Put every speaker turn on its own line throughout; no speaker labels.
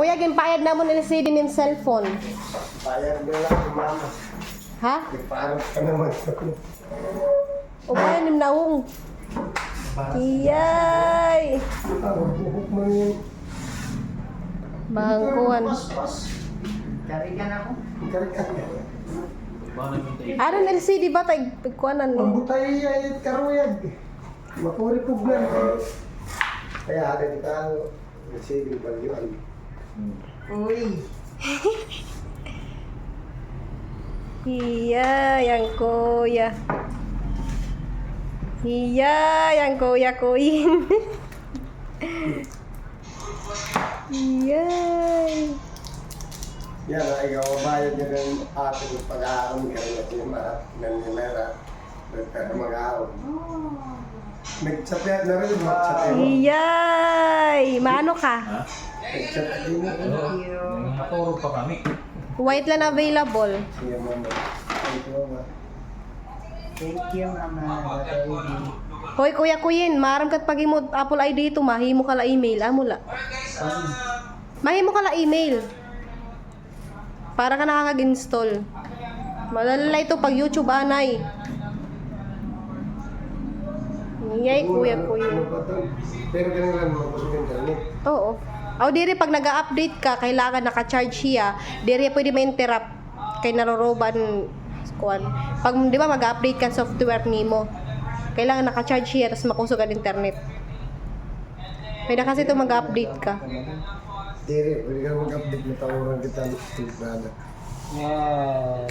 Kuya, ginpayad na mo ni LCD ng cellphone.
Bayad na lang, mama.
Ha?
Iparang ka naman.
O ba yun, naong? Iyay!
Buhok mo yun.
Bangkuhan.
Karigan ako.
Karikan.
Aron LCD ba tayo pagkuhanan
Ang
ni?
butay ay karuyag. Makuri po blan. Kaya ada di tayo. Sige, bagyuan.
Uy.
Iyay, ang kuya. Iyay, ang kuya kuyin. Iyay.
Yan na, ikaw bayad niya ng ating pag-aaron. Kaya natin yung nanimera. Nagpera mag-aaron. Nag-chat na rin. Mag-chat mo.
Iyay! Maano ka?
Nag-chat din mo.
Thank you.
Nakaturo pa kami.
White lang available.
Sige, mama. Thank you, mama.
Thank you, Mama. Baby.
Hoy, kuya kuyin, maram kat pag imo Apple ID ito, mahimo ka la email. Amula. Mahimo ka la email. Para ka nakakag-install. Madala ito pag YouTube anay. Iyay, kuya kuyin.
Pero ganun lang mag-usap internet.
Oo. Aw diri pag nag-update ka, kailangan naka-charge siya. Diri pwede ma-interrupt kay naroroban kuan. Pag di ba mag-update ka software nimo, kailangan naka-charge siya tapos makusog ang internet. Pwede kasi ito mag-update ka.
Diri, pwede ka mag-update na tawaran kita ng brother.
Wow.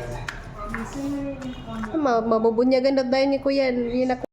Mabubunyagan na dahil ni kuya. Yun ako.